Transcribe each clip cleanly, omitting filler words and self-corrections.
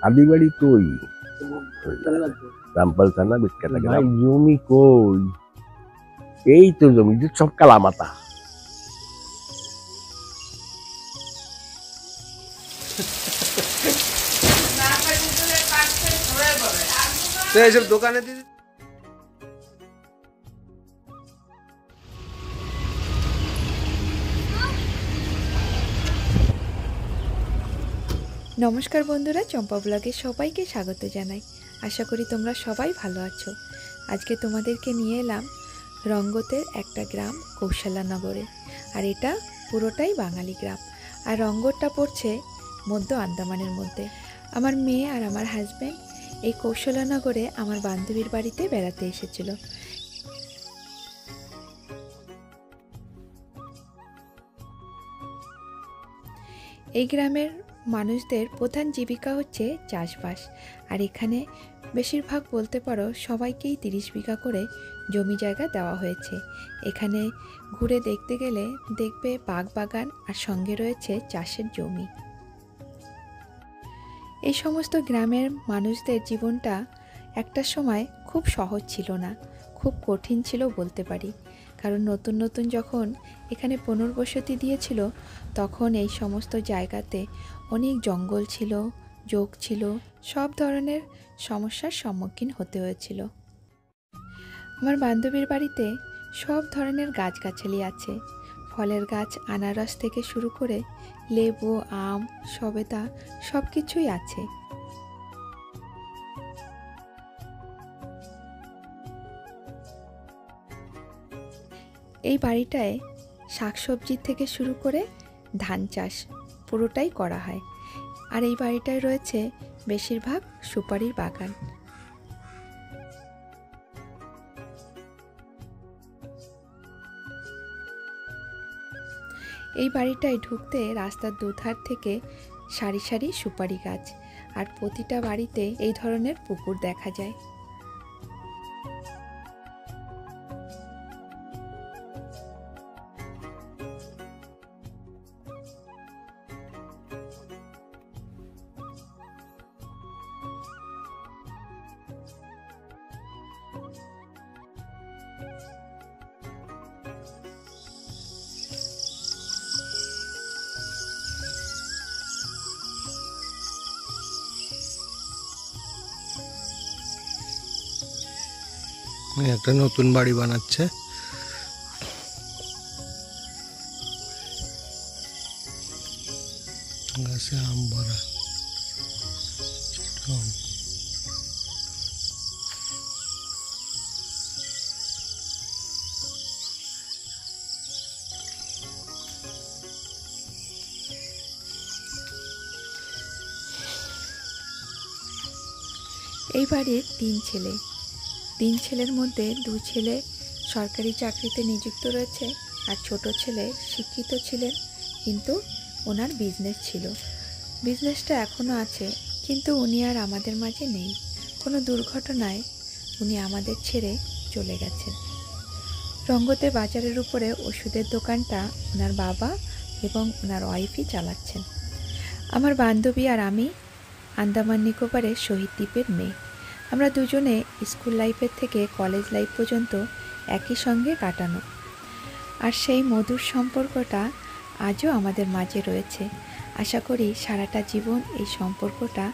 আদিবাড়ি তো ওই রামপাল থানা বিখ্যাত গ্রাম। জমি কই, এই তো জমি সব কালামাতা। এইসব দোকানে দিদি নমস্কার বন্ধুরা, চম্পা ব্লগে সবাইকে স্বাগত জানাই। আশা করি তোমরা সবাই ভালো আছো। আজকে তোমাদেরকে নিয়ে এলাম রঙ্গতের একটা গ্রাম কৌশলানগরে। আর এটা পুরোটাই বাঙালি গ্রাম। আর রঙ্গতটা পড়ছে মধ্য আন্দামানের মধ্যে। আমার মেয়ে আর আমার হাজব্যান্ড এই কৌশলানগরে আমার বান্ধবীর বাড়িতে বেড়াতে এসেছিল। এই গ্রামের মানুষদের প্রধান জীবিকা হচ্ছে চাষবাস। আর এখানে বেশিরভাগ বলতে পারো সবাইকেই 30 বিঘা করে জমি জায়গা দেওয়া হয়েছে। এখানে ঘুরে দেখতে গেলে দেখবে বাগ বাগান আর সঙ্গে রয়েছে চাষের জমি। এই সমস্ত গ্রামের মানুষদের জীবনটা একটা সময় খুব সহজ ছিল না, খুব কঠিন ছিল বলতে পারি। কারণ নতুন নতুন যখন এখানে পুনর্বসতি দিয়েছিল তখন এই সমস্ত জায়গাতে অনেক জঙ্গল ছিল, জোক ছিল, সব ধরনের সমস্যার সম্মুখীন হতে হয়েছিল। আমার বান্ধবীর বাড়িতে সব ধরনের গাছগাছালি আছে। ফলের গাছ, আনারস থেকে শুরু করে লেবু, আম, সবেদা সব কিছুই আছে। এই বাড়িটায় শাকসবজি থেকে শুরু করে ধান চাষ পুরোটাই করা হয়। আর এই বাড়িটায় রয়েছে বেশিরভাগ সুপারির বাগান। এই বাড়িটায় ঢুকতে রাস্তার দুধার থেকে সারি সারি সুপারি গাছ, আর প্রতিটা বাড়িতে এই ধরনের পুকুর দেখা যায়। একটা নতুন বাড়ি বানাচ্ছে। গাছে আম ভরা। এই বাড়ির 3 ছেলে। 3 ছেলের মধ্যে 2 ছেলে সরকারি চাকরিতে নিযুক্ত রয়েছে, আর ছোট ছেলে শিক্ষিত ছিলেন, কিন্তু ওনার বিজনেস ছিল। বিজনেসটা এখনও আছে, কিন্তু উনি আর আমাদের মাঝে নেই। কোনো দুর্ঘটনায় উনি আমাদের ছেড়ে চলে গেছেন। রঙ্গতে বাজারের উপরে ওষুধের দোকানটা ওনার বাবা এবং ওনার ওয়াইফই চালাচ্ছেন। আমার বান্ধবী আর আমি আন্দামান নিকোবরের শহীদ দ্বীপের মেয়ে। আমরা দুজনে স্কুল লাইফের থেকে কলেজ লাইফ পর্যন্ত একই সঙ্গে কাটানো। আর সেই মধুর সম্পর্কটা আজও আমাদের মাঝে রয়েছে। আশা করি সারাটা জীবন এই সম্পর্কটা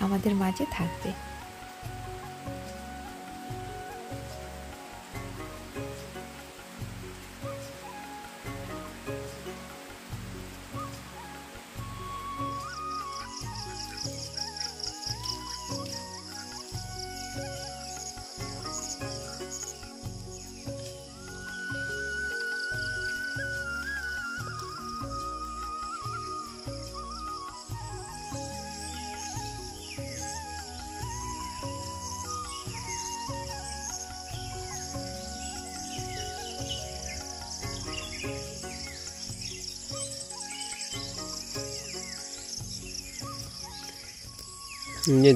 আমাদের মাঝে থাকবে।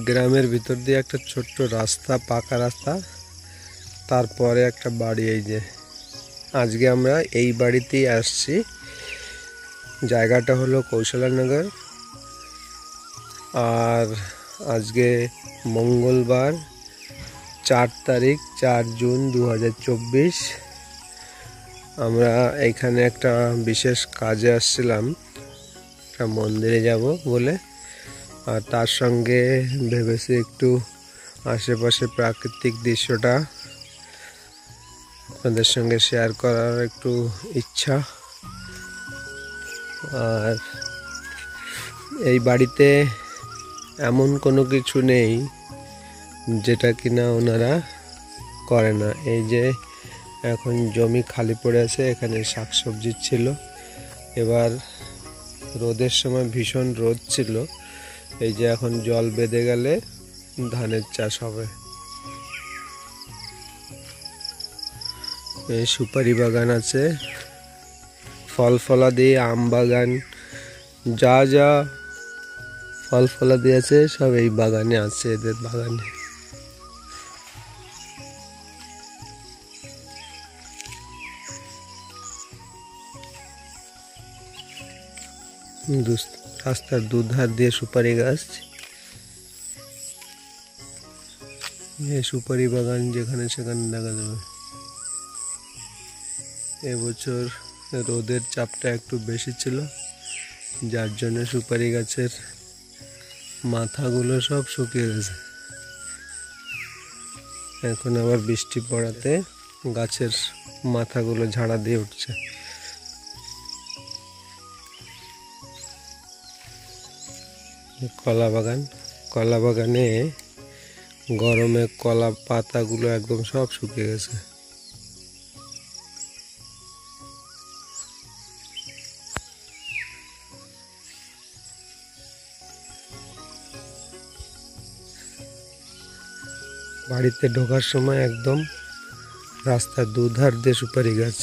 গ্রামের ভিতর দিয়ে একটা ছোট্ট রাস্তা, পাকা রাস্তা, তারপরে একটা বাড়ি। এই যে আজকে আমরা এই বাড়িতেই আসছি। জায়গাটা হলো কৌশলানগর। আর আজকে মঙ্গলবার 4 তারিখ 4 জুন 2024। আমরা এখানে একটা বিশেষ কাজে আসছিলাম, একটা মন্দিরে যাব বলে, আর তার সঙ্গে ভেবেছি একটু আশেপাশে প্রাকৃতিক দৃশ্যটা আপনাদের সঙ্গে শেয়ার করার একটু ইচ্ছা। আর এই বাড়িতে এমন কোনো কিছু নেই যেটা কিনা ওনারা করে না। এই যে এখন জমি খালি পড়ে আছে, এখানে শাকসবজি ছিল, এবার রোদের সময় ভীষণ রোদ ছিল, এই যে এখন জল বেঁধে গেলে ধানের চাষ হবে। এই সুপারি বাগান আছে, ফল ফলাদি, আম বাগান, যা যা ফল ফলাদি আছে সব এই বাগানে আছে, এদের বাগানে। রাস্তার দুধার দিয়ে সুপারি গাছ, এই সুপারি বাগান যেখানে সেখানে দেখা যাবে। এবছর রোদের চাপটা একটু বেশি ছিল, যার জন্য সুপারি গাছের মাথাগুলো সব শুকিয়ে গেছে। এখন আবার বৃষ্টি পড়াতে গাছের মাথাগুলো ঝাড়া দিয়ে উঠছে। কলা বাগান, কলা বাগানে গরমে কলা পাতাগুলো একদম সব শুকিয়ে গেছে। বাড়িতে ঢোকার সময় একদম রাস্তার দুধার দিয়ে সুপারি গাছ।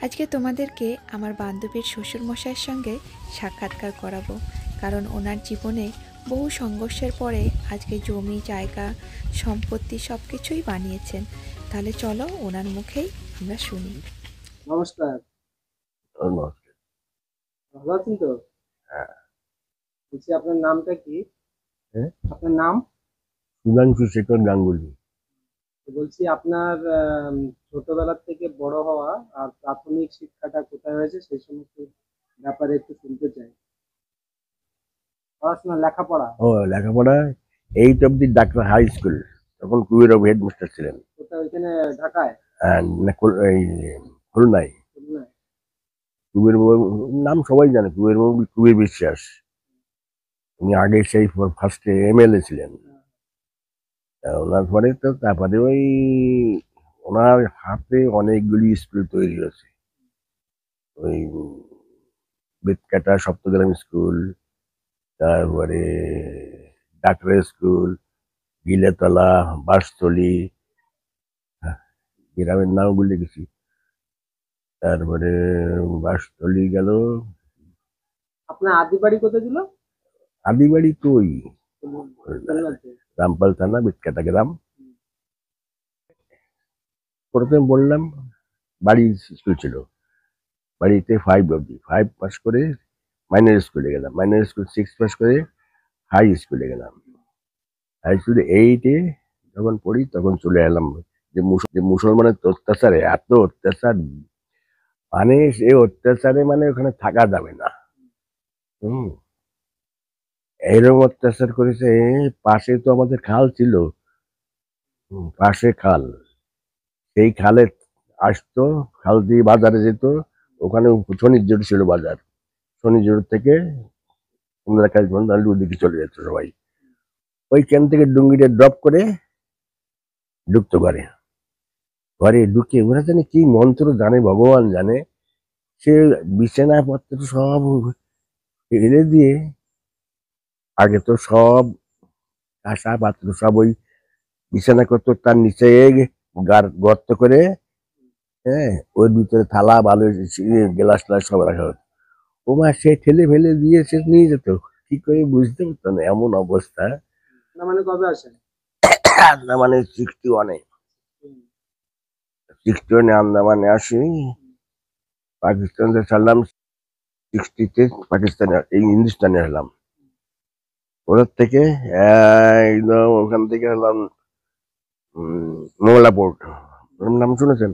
আজকে তোমাদেরকে আমার বান্ধবীর শ্বশুরমশাইয়ের সঙ্গে সাক্ষাৎকার করাবো, কারণ ওনার জীবনে বহু সংঘর্ষের পরে আজকে জমি, জায়গা, সম্পত্তি সব কিছুই বানিয়েছেন। তাহলে চলো ওনার মুখেই আমরা শুনি। নমস্কার, নমস্কার। ভালো আছেন তো? হ্যাঁ। বলছি আপনার নামটা কি? হ্যাঁ? আপনার নাম? সুধাংশু শেখর গাঙ্গুলি। বলছি আপনার ছোটবেলা থেকে বড় হওয়া আর প্রাথমিক শিক্ষাটা কোথায় হয়েছে সেই সমস্ত ব্যাপারে একটু শুনতে চাই। পড়াশোনা, লেখাপড়া ও লেখাপড়া 8 অব্দি ডাক্তার হাই স্কুল, তখন কুয়ের হেডমাস্টার ছিলেন। কোথায়? ওইখানে ঢাকায়? এই খুলনায়। খুলনায়? কুবের নাম সবাই জানে, কুবের বিশ্বাস। উনি আগে সেই ফার্স্টে MLA ছিলেন। ওনার পরে তো তারপরে ওই ওনার হাতে অনেকগুলি স্কুল তৈরি হয়েছে। ওই বেতকাটা সপ্তগ্রাম স্কুল, তারপরে ডাকরা স্কুল, গিলেতলা, বাঁশতলি, গ্রামের নাম ভুলে গেছি। তারপরে বাঁশতলি গেল। আপনার আদি বাড়ি কোথায় ছিল? আদি বাড়ি তো ওই খুলনাতে? রামপাল থানা, বেতকাটা গ্রাম। প্রথমে বললাম বাড়ি স্কুল ছিল, বাড়িতে 5 অব্দি, 5 পাস করে মাইনর স্কুলে গেলাম, মাইনর স্কুল 6 পাস করে হাই স্কুলে গেলাম। হাই স্কুলে 8-এ যখন পড়ি তখন চলে এলাম যে মুসলমানের অত্যাচারে, এত অত্যাচার, মানে সে অত্যাচারে মানে ওখানে থাকা যাবে না। এইরকম অত্যাচার করেছে। পাশে তো আমাদের খাল ছিল, পাশে খাল, সেই খালে আসতো, খাল দিয়ে বাজারে যেত। ওখানে শনির ছিল বাজার, শনির থেকে ওদিকে চলে যেত সবাই। ওইখান থেকে ডুঙ্গিটা ড্রপ করে ঢুকতে পারে। ঘরে ঢুকে ওরা জানে কি মন্ত্র জানে, ভগবান জানে, সে বিছানাপত্র সব ফেলে দিয়ে, আগে তো সব কাঁসা পাত্র সব ওই বিছানা করতো, তার নিচে গর্ত করে, হ্যাঁ, ওর ভিতরে থালা বালু গ্লাস ট্লাস সব রাখা হতো। ও মা, সে ঠেলে ফেলে দিয়ে সে নিয়ে যেত, কি করে বুঝতে পারতো না, এমন অবস্থা। না মানে কবে আসেন? আন্দামানে 61-এ, 61-এ আন্দামানে আসি। পাকিস্তানে ছাড়লাম 60-তে, পাকিস্তানে এই হিন্দুস্তানে এলাম। ওদের থেকে একদম ওখান থেকে এলাম মংলা পোর্ট, ওর নাম শুনেছেন?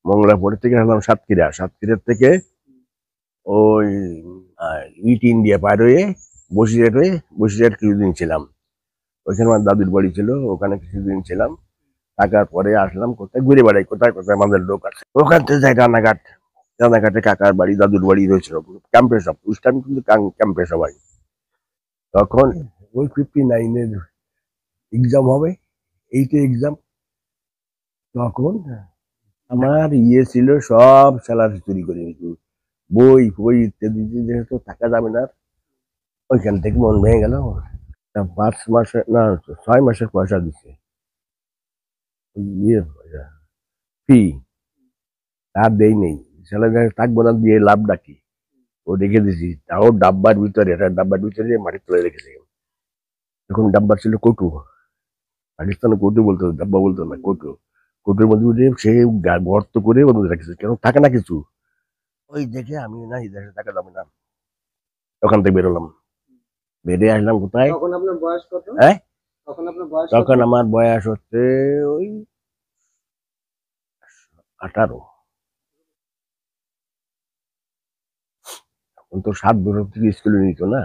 মংলা পোর্ট থেকে এলাম সাতক্ষীরা, সাতক্ষীরার থেকে ওই ইট ইন্ডিয়া পার হয়ে বসিরহাট হয়ে, বসিরহাট কিছুদিন ছিলাম। ওইখানে আমার দাদুর বাড়ি ছিল, ওখানে কিছুদিন ছিলাম। থাকার পরে আসলাম কোথায় ঘুরে বেড়াই, কোথায় কোথায় আমাদের লোক আছে, ওখান থেকে যাই রানাঘাট। রানাঘাটে কাকার বাড়ি, দাদুর বাড়ি রয়েছিল, ক্যাম্পে সব উস্তান কিন্তু ক্যাম্পে সবাই। তখন ওই 59-এর এক্সাম হবে, 8-এ এক্সাম। তখন আমার ছিল সব স্যালারি চুরি করে নিত, বই বই ইত্যাদি, যেহেতু টাকা যাবে না, ওইখান থেকে মন ভেঙে গেল। 5 মাসের না 6 মাসের পয়সা দিচ্ছে, ইয়ে ফি, তার দেই নেই। স্যালারি থাকবো না, দিয়ে লাভ ডাকি, ও রেখে দিছি, তাও ডাব্বার ভিতরে, একটা ডাব্বার ভিতরে মাটির তলায় রেখেছে। এখন ডাব্বা ছিল কটু, পাকিস্তানে কটু বলতো, ডাব্বা বলতো না, কটু। কটুর মধ্যে সে গর্ত করে ওর মধ্যে রেখেছে, কেন থাকে না কিছু। ওই দেখে আমি না, এই দেশে টাকা যাবে না, ওখান থেকে বেরোলাম। বেরিয়ে আসলাম কোথায়? তখন আপনার বয়স কত? হ্যাঁ, তখন আপনার বয়স কত? তখন আমার বয়স হচ্ছে ওই 18। এখন তো 7 বছর থেকে স্কুলে নিত না,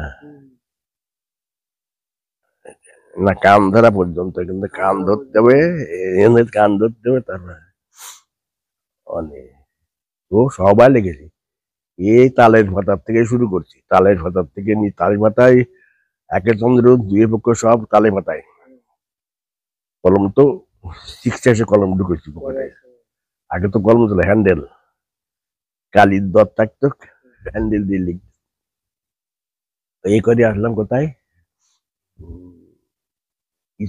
না কান ধরা পর্যন্ত, কিন্তু কান ধরতে হবে, এনে কান ধরতে হবে, তারপরে অনেক তো সবাই লেগেছে। এই তালের ভাতার থেকে শুরু করছি, তালের ভাতার থেকে তালের ভাতায় একে চন্দ্র দুই পক্ষ সব তালে ভাতায়। কলম তো 6 এসে কলম ঢুকেছি পকেটে। আগে তো কলম ছিল হ্যান্ডেল, কালির দর থাকতো, হ্যান্ডেল দিয়ে লিখ। এই করে আসলাম কোথায়,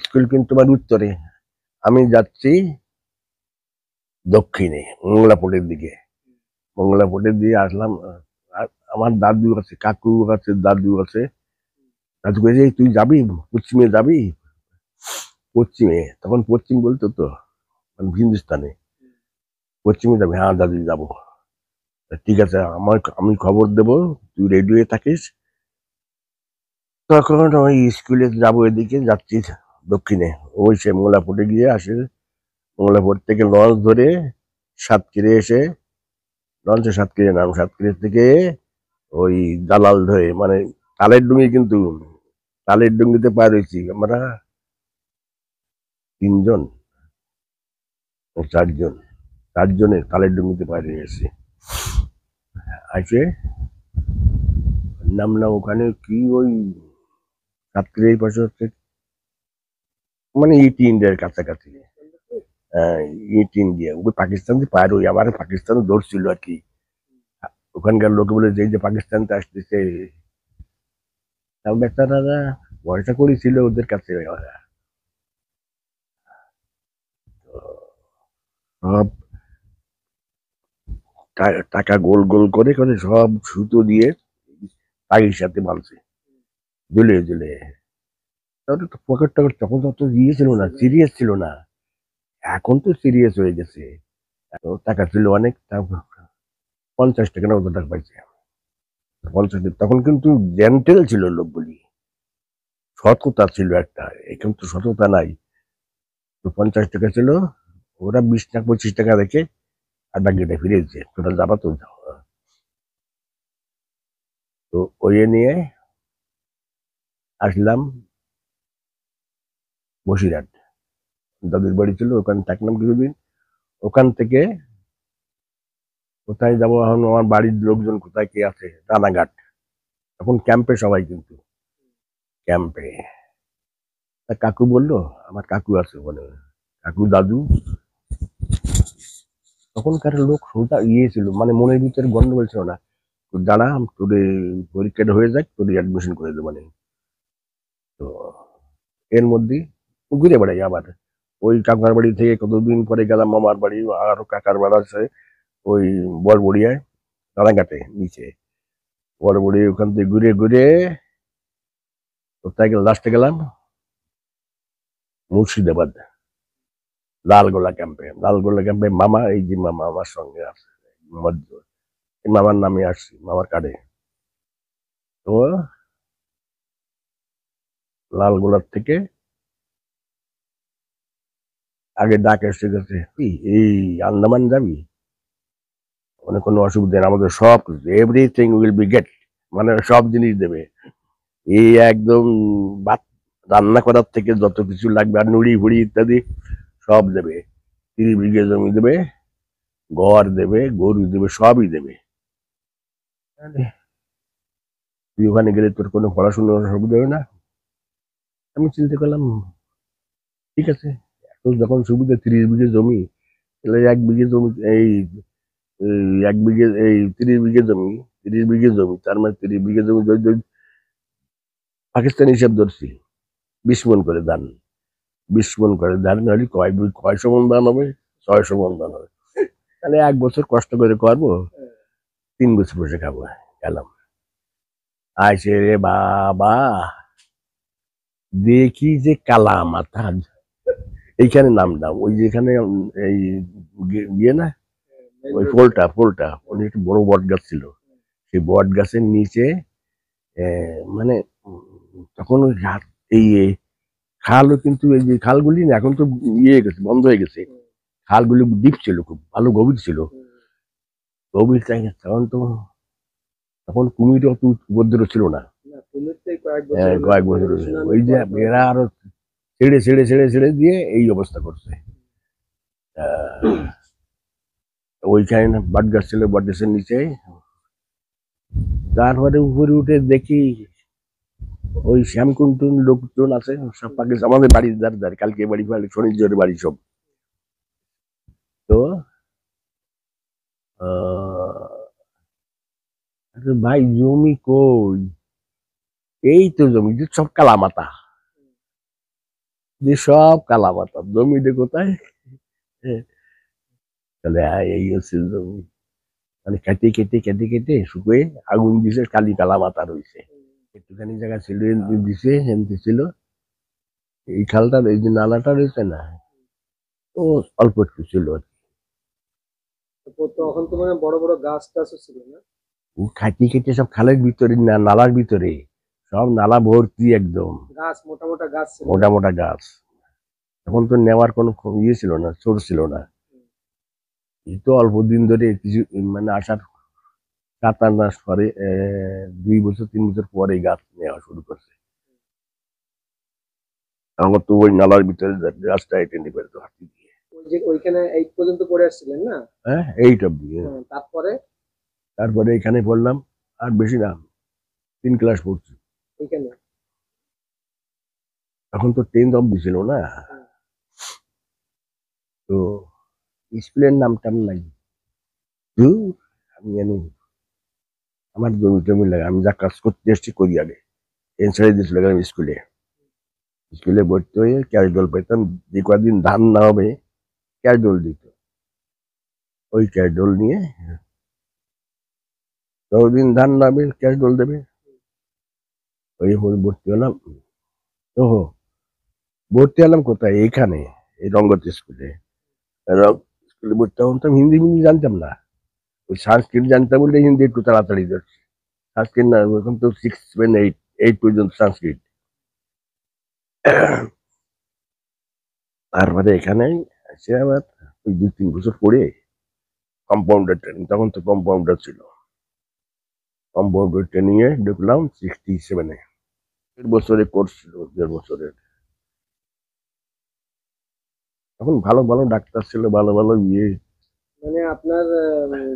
স্কুল কিন্তু আমার উত্তরে, আমি যাচ্ছি দক্ষিণে মংলাপোটের দিকে। মংলাপোটের দিয়ে আসলাম, আমার দাদু আছে, কাকু আছে, দাদু আছে। দাদু কে, তুই যাবি পশ্চিমে, যাবি পশ্চিমে, তখন পশ্চিম বলতো তো, মানে হিন্দুস্তানে, পশ্চিমে যাবি? হ্যাঁ দাদু যাবো। ঠিক আছে, আমি খবর দেবো, তুই রেডি হয়ে থাকিস। তখন ওই স্কুলে যাবো, এদিকে যাচ্ছি দক্ষিণে, ওই সে মোংলাপোটে গিয়ে আসে, মোংলাপোট থেকে লঞ্চ ধরে সাতক্ষীরে এসে, লঞ্চে সাতক্ষীরে নাম, সাতক্ষীরে থেকে ওই দালাল ধরে, মানে তালের ডুঙ্গি, কিন্তু তালের ডুঙ্গিতে পার হয়েছি আমরা 3 জন, 4 জন, 4 জনে তালের ডুঙ্গিতে পার হয়ে গেছি। আসে নামলাম ওখানে, কি ওই সাতক্ষীরা এই পাশে হচ্ছে, মানে ইট ইন্ডিয়ার কাছাকাছি। ইট ইন্ডিয়া, ওই পাকিস্তান দিয়ে পার হই, আমার পাকিস্তান ধরছিল আর কি। ওখানকার লোকে বলে যে এই যে পাকিস্তানতে আসতেছে, বেচারারা ভরসা করেছিল ওদের কাছে। সব টাকা গোল গোল করে করে সব সুতো দিয়ে তাগির সাথে বাঁধছে, ঝুলে ঝুলে। তাহলে তো পকেট টকেট তখন তো অত ইয়ে ছিল না, সিরিয়াস ছিল না, এখন তো সিরিয়াস হয়ে গেছে। এত টাকা ছিল অনেক, 50 টাকা না কত টাকা পাইছে, 50 টাকা। তখন কিন্তু জেন্টেল ছিল লোকগুলি, সততা ছিল একটা, এখন তো সততা নাই। তো 50 টাকা ছিল, ওরা 20 না 25 টাকা রেখে আর বাকিটা ফিরে দিচ্ছে, টোটাল যাবা তো। তো ওই নিয়ে আসলাম বসিরহাট, দাদুর বাড়ি ছিল, ওখানে থাকলাম কিছুদিন। ওখান থেকে কোথায় যাবো, এখন আমার বাড়ির লোকজন কোথায় কে আছে, রানাঘাট। এখন ক্যাম্পে সবাই, কিন্তু ক্যাম্পে। কাকু বললো, আমার কাকু আছে ওখানে, কাকু দাদু তখনকার লোক সোজা ছিল, মানে মনের ভিতরে গন্ডগোল ছিল না। তো দাঁড়া, তোর এই পরীক্ষাটা হয়ে যাক, তোর অ্যাডমিশন করে দেবো মানে। তো এর মধ্যে ঘুরে বেড়াই আবার। ওই কাকার বাড়ি থেকে কতদিন পরে গেলাম মামার বাড়ি, আরো কাকার বাড়ি আছে ওই বড়বড়িয়ায়, রানাঘাটে নিচে। বড়বড়ি ওখান থেকে ঘুরে ঘুরে কোথায় গেলাম, লাস্টে গেলাম মুর্শিদাবাদ, লালগোলা ক্যাম্পে মামা, এই যে মামা আমার সঙ্গে আছে মধ্য, এই মামার নামে আসছি, মামার কার্ডে। তো লালগোলার থেকে আগে ডাক এসে গেছে, কি এই আন্দামান যাবি, মানে কোনো অসুবিধা নেই, আমাদের সব কিছু এভরিথিং উইল বি গেট, মানে সব জিনিস দেবে। এই একদম ভাত রান্না করার থেকে যত কিছু লাগবে, আর নুড়ি ফুড়ি ইত্যাদি সব দেবে। 30 বিঘে জমি দেবে, ঘর দেবে, গরু দেবে, সবই দেবে। তুই ওখানে গেলে তোর কোনো পড়াশোনার সুবিধা হবে না। আমি চিন্তা করলাম ঠিক আছে, এত যখন সুবিধা, 30 বিঘে জমি, তাহলে 1 বিঘে জমি, এই এই 1 বিঘে, এই 30 বিঘে জমি, 30 বিঘে জমি, তার মানে 30 বিঘে জমি পাকিস্তানি হিসাব ধরছি, 20 মন করে ধান, 20 মন করে ধান হলে কয়শো মন ধান হবে, 600 মন ধান হবে। তাহলে 1 বছর কষ্ট করে করবো, 3 বছর বসে খাবো। গেলাম, আইসে রে বাবা, দেখি যে কালা মাথা, এইখানে নামলাম, ওই যেখানে এই ইয়ে না, ওই পোলটা একটু বড় বট গাছ ছিল, সেই বট গাছের নিচে মানে তখন ওই এই খালও, কিন্তু এই যে খালগুলি না এখন তো ইয়ে গেছে, বন্ধ হয়ে গেছে, খালগুলি ডিপ ছিল, খুব ভালো গভীর ছিল, গভীর চাই। তখন কুমির অত উপদ্রব ছিল না, কয়েক বছর ওই যে এরা আরো ছেড়ে ছেড়ে ছেড়ে ছেড়ে দিয়ে এই অবস্থা করছে। ওইখানে বট গাছ ছিল, বট গাছের নিচে। তারপরে উপরে উঠে দেখি ওই শ্যামকুন্টুন লোকজন আছে সব পাকিস্তান, আমাদের বাড়ির ধারে কালকে বাড়ি ফাড়ি শনিজের বাড়ি সব। তো ভাই জমি কই, এই তো জমি যে সব কালামাতা, যে সব কালামাতা, জমি দে কোথায়, তাহলে এই হচ্ছে জমি, মানে কেটে কেটে কেটে কেটে শুকিয়ে আগুন দিছে, কালি কালামাতা রয়েছে। একটুখানি জায়গা ছিল, দিছে এমনি ছিল। এই খালটা, এই যে নালাটা রয়েছে না, ও অল্প একটু ছিল। তখন তো মানে বড় বড় গাছ টাছও ছিল না? ও খাটি কেটে সব খালের ভিতরে না নালার ভিতরে, সব নালা ভর্তি একদম গাছ, মোটা মোটা গাছ ছিল। মোটা মোটা গাছ। তখন তো নেওয়ার কোনো ইয়ে ছিল না, সোর্স ছিল না। এই তো অল্প দিন ধরে কিছু, মানে আসার 7-8 মাস পরে, 2 বছর 3 বছর পরে গাছ নেওয়া শুরু করছে। আমার তো ওই নালার ভিতরে গাছটা এটেন্ড করে তো হাতি দিয়ে। ওই যে ওইখানে 8 পর্যন্ত পড়ে আসছিলেন না? হ্যাঁ, 8 অব্দি। তারপরে এখানে পড়লাম, আর বেশি না, 3 ক্লাস পড়ছি ওইখানে। এখন তো 10th অব্দি ছিল না, তো স্কুলের নামটাম নাই। ধুর, আমি জানি আমার জমি টমি লাগে, আমি যা কাজ করতে এসছি করি আগে। ছেড়ে দিয়েছিল গেলাম স্কুলে, স্কুলে ভর্তি হয়ে ক্যাশ ডল পেতাম, যে কদিন ধান না হবে ক্যাশ ডল দিত, ওই ক্যাশ ডল নিয়ে যতদিন ধান না হবে ক্যাশ ডল দেবে, ওই ভর্তি হলাম। ওহো, ভর্তি হলাম কোথায়, এইখানে এই রঙ্গত স্কুলে। স্কুলে ভর্তি হলাম, তো হিন্দি মিন্দি জানতাম না, ওই সংস্কৃত জানতাম বলে হিন্দি একটু তাড়াতাড়ি যাচ্ছে। সংস্কৃত না, এখন তো 6, 7, 8 পর্যন্ত সংস্কৃত। তারপরে এখানে এসে আবার ওই 2-3 বছর পরে কম্পাউন্ডার ট্রেনিং, তখন তো কম্পাউন্ডার ছিল, কম্পাউন্ডার ট্রেনিং এ ঢুকলাম 67-এ। 1.5 বছরের কোর্স ছিল, 1.5 বছরের। তখন ভালো ভালো ডাক্তার ছিল, ভালো ভালো ইয়ে। মানে আপনার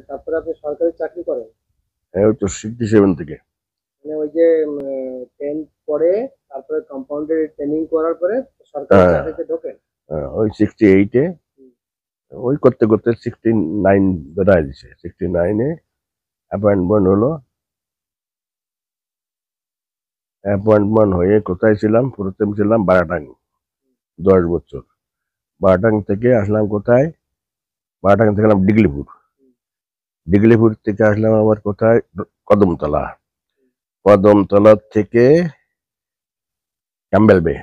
তারপরে আপনি সরকারি চাকরি করেন? ওই তো 67 থেকে। মানে ওই যে 10 পরে তারপরে কম্পাউন্ডার ট্রেনিং করার পরে সরকারি চাকরিতে ঢোকেন? ওই 68-এ ওই করতে করতে 69 ধরায় দিছে। 69-এ অ্যাপয়েন্টমেন্ট হলো। অ্যাপয়েন্টমেন্ট হয়ে কোথায় ছিলাম? প্রথম ছিলাম বারাটাং 10 বছর। বারাটাং থেকে আসলাম কোথায়? বারাটাং থেকে গেলাম ডিগলিপুর। ডিগলিপুর থেকে আসলাম আবার কোথায়? কদমতলা। কদমতলা থেকে ক্যাম্বেল বে।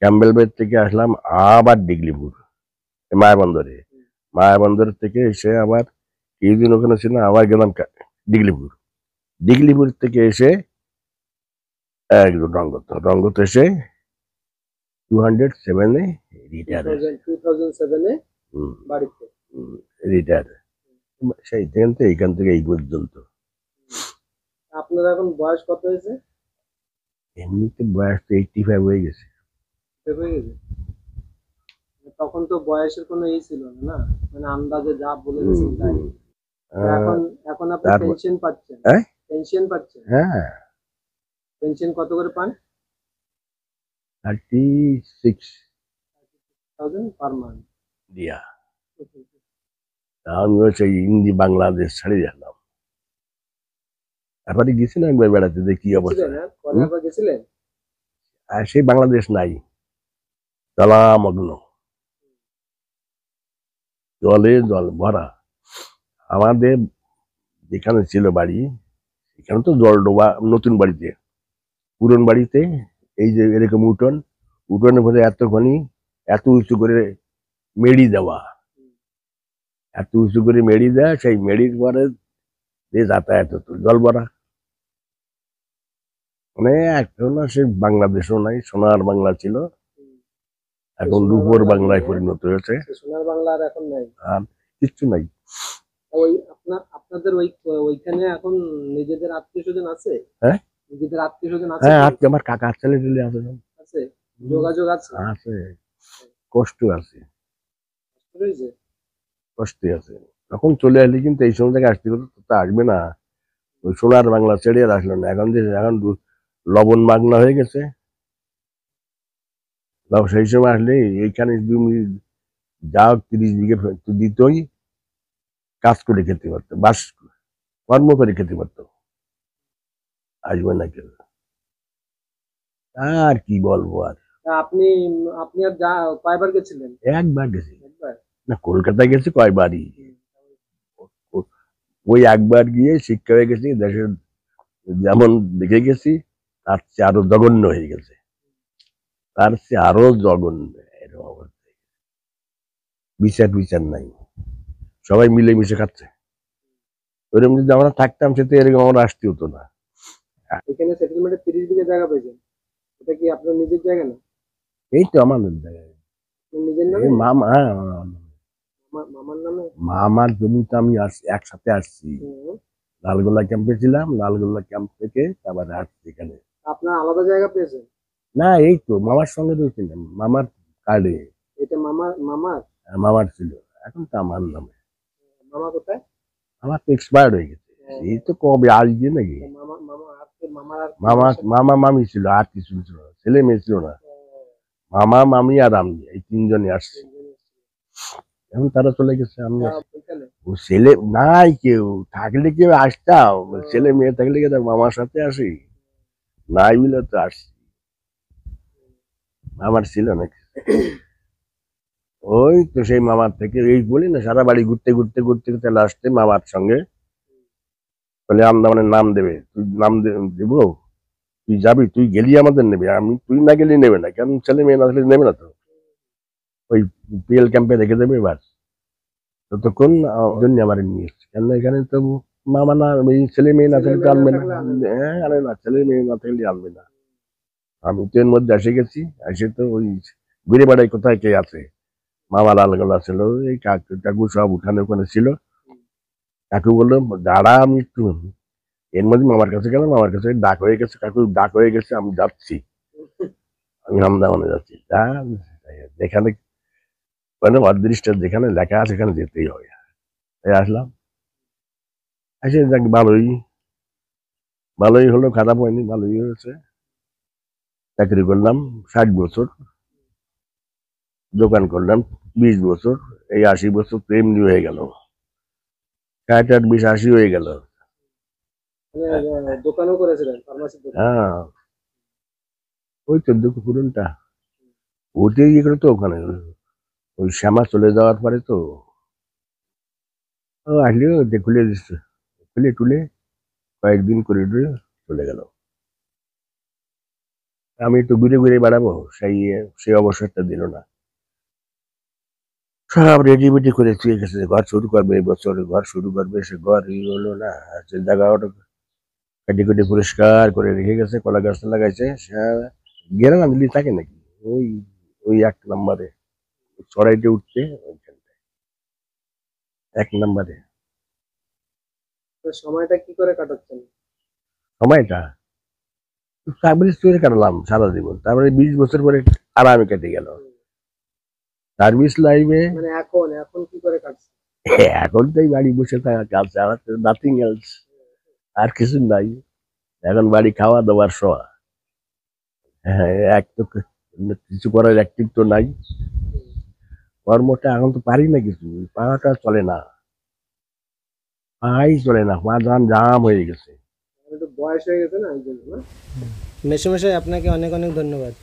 ক্যাম্বেল বে থেকে আসলাম আবার ডিগলিপুর মায়াবন্দরে। মায়াবন্দর থেকে এসে আবার কিছুদিন ওখানে ছিলাম, আবার গেলাম ডিগলিপুর। ডিগলিপুর থেকে এসে একদম রঙ্গত। রঙ্গত এসে 207-এ রিটায়ার। 2007-এ বাড়িতে রিটায়ার। সেই থেকে এইখান থেকে এই পর্যন্ত। আপনার এখন বয়স কত হয়েছে? এমনিতে বয়স তো 85 হয়ে গেছে। হয়ে গেছে? তখন তো বয়সের কোনো ছিল না, মানে আন্দাজে যা বলে দিয়েছেন তাই। এখন এখন আপনি পেনশন পাচ্ছেন? পেনশন পাচ্ছেন? হ্যাঁ। পেনশন কত করে পান? 36,000 পার মান্থ দিয়া। আমিও সেই হিন্দি বাংলাদেশ ছাড়িয়ে গেলাম। তারপরে গেছিলাম একবার বেড়াতে, দেখি অবস্থা। গেছিলেন? আর সেই বাংলাদেশ নাই, জলামগ্ন, জলে জল ভরা। আমাদের যেখানে ছিল বাড়ি, এখানে তো জল ডোবা। নতুন বাড়িতে, পুরন বাড়িতে এই যে এরকম উঠোন, উঠোনের ভেতরে এতখানি, এত উঁচু করে মেড়ি দেওয়া, এত উঁচু করে মেড়ি দেওয়া। সেই মেড়ির পরে যে যাতায়াত হতো, জল ভরা। মানে এখন সে বাংলাদেশও নাই, সোনার বাংলা ছিল, এখন রূপোর বাংলায় পরিণত হয়েছে। সোনার বাংলা আর এখন নাই, আর কিচ্ছু নাই। ওই আপনাদের ওইখানে এখন নিজেদের আত্মীয় স্বজন আছে? হ্যাঁ, নিজেদের আত্মীয় স্বজন আছে? হ্যাঁ, আমার কাকার ছেলে টেলে আছে, আছে, যোগাযোগ আছে? আছে, কষ্ট আছে, রয়েছে, কষ্টে আছে। তখন চলে আসলে কিন্তু এই সময় থেকে আসতে হতো, তো আসবে না। ওই সোনার বাংলা ছেড়ে আর আসলো না। এখন লবণ মাগনা হয়ে গেছে। সেই সময় আসলে এইখানে জমি যা 30 বিঘে দিতই, কাজ করে খেতে পারতো, বাস কর্ম করে খেতে পারতো। আসবে না কেউ। আর কি বলবো আর। আপনি আপনি আর যা কয়বার গেছিলেন? একবার গেছি একবার না, কলকাতায় গেছি কয়বারই। ওই একবার গিয়ে শিক্ষা হয়ে গেছি, দেশের যেমন দেখে গেছি, তার চেয়ে আরো জঘন্য হয়ে গেছে, তার চেয়ে আরো জঘন্য। এরকম অবস্থা, বিচার বিচার নাই, সবাই মিলেমিশে খাচ্ছে। ওইরকম যদি আমরা থাকতাম, সে তো এরকম আমরা আসতে হতো না। এখানে সেটেলমেন্টে 30 বিঘা জায়গা পেয়েছেন, এটা কি আপনার নিজের জায়গা না? এই তো আমাদের জায়গায় নিজের নামে? মামা, হ্যাঁ, মামার নামে? মামার জমিতে আমি একসাথে আসছি। লালগোলা ক্যাম্পে ছিলাম, লালগোলা ক্যাম্প থেকে আবার আসছি এখানে। আপনার আলাদা জায়গা পেয়েছেন? না, এই তো মামার সঙ্গে রয়েছিলাম, মামার কার্ডে। এটা মামার ছিল, এখন তো আমার নামে। মামা কোথায়? আমার তো এক্সপায়ার্ড হয়ে গেছে। এই তো কবে আসবে নাকি। মামা মামি ছিল, আর কিছু ছিল না, ছেলে মেয়ে ছিল না। মামা মামি আর আমি, এই তিনজনে আসছে। এখন তারা চলে গেছে। আমি ছেলে নাই, কেউ থাকলে কেউ আসতাম, ছেলে মেয়ে থাকলে কি মামার সাথে আসি, নাই বলে তো আসছি। মামার ছিল নাকি। ওই তো সেই মামার থেকে, এই বলি না, সারা বাড়ি ঘুরতে ঘুরতে ঘুরতে ঘুরতে লাস্টে মামার সঙ্গে বলে আন্দামানের নাম দেবে। তুই নাম দেবো, তুই যাবি, তুই গেলি আমাদের নেবে, আমি তুই না গেলি নেবে না। কেন, ছেলে মেয়ে না থাকলে নেবে না তো। ওই পিএল ক্যাম্পে রেখে দেবে, এবার ততক্ষণ জন্য আমার নিয়ে এসছে। কেন এখানে তো মামা না, ওই ছেলে মেয়ে না থাকলে তো আনবে না। হ্যাঁ, আনে না, ছেলে মেয়ে না থাকলে আনবে না। আমি তো এর মধ্যে এসে গেছি, এসে তো ওই ঘুরে বেড়াই কোথায় কে আছে। মামা লালগোলা ছিল, এই কাকু সব উঠানে ওখানে ছিল। কাকু বললো দাঁড়া, আমি একটু। এর মধ্যে মামার কাছে গেলাম, মামার কাছে ডাক হয়ে গেছে, কাকু ডাক হয়ে গেছে, আমি যাচ্ছি, আমি আন্দামানে যাচ্ছি। যেখানে মানে অদৃষ্ট যেখানে লেখা আছে সেখানে যেতেই হবে। তাই আসলাম, এসে যাক ভালোই হলো, খারাপ হয়নি, ভালোই হয়েছে। চাকরি করলাম 60 বছর, দোকান করলাম 20 বছর, এই 80 বছর তো এমনি হয়ে গেল, 60, 20, 80 হয়ে গেল। মানে দোকানও করেছিলেন, ফার্মাসির দোকান? হ্যাঁ, ওই 14 পুরনটা ওতে ইয়ে করে তো, ওখানে ওই শ্যামা চলে যাওয়ার পরে তো ও আসলে ওটা খুলে দিচ্ছে, খুলে টুলে কয়েকদিন করে টুলে চলে গেল। আমি তো ঘুরে ঘুরে বেড়াবো, সেই অবসরটা দিল না। সব রেডিমেডি করে চুয়ে গেছে, ঘর শুরু করবে এবছর, ঘর শুরু করবে, সে ঘর হলো না। সে জায়গাটা কাটি কুটি পরিষ্কার করে রেখে গেছে, কলা গাছ লাগাইছে, গেরান দিলি থাকে নাকি, ওই ওই 1 নম্বরে চড়াইতে উঠতে, ওইখানটায় 1 নম্বরে। তো সময়টা কি করে কাটাচ্ছেন? সময়টা সার্ভিস করে কাটালাম সারা জীবন, তারপরে 20 বছর পরে আরামে কেটে গেল সার্ভিস লাইফে। মানে এখন এখন কি করে কাটছে? এখন তো এই বাড়ি বসে থাকা কাজ, আর নাথিং এলস, আর কিছু নাই। এখন বাড়ি খাওয়া দাওয়ার শোয়া, হ্যাঁ, এক তো কিছু করার অ্যাক্টিভ তো নাই, কর্মটা এখন তো পারি না কিছু, পাওয়াটা চলে না, পাই চলে না, পা জাম হয়ে গেছে। একটু বয়স হয়ে গেছে না, এই জন্য না? মেসোমশাই আপনাকে অনেক অনেক ধন্যবাদ।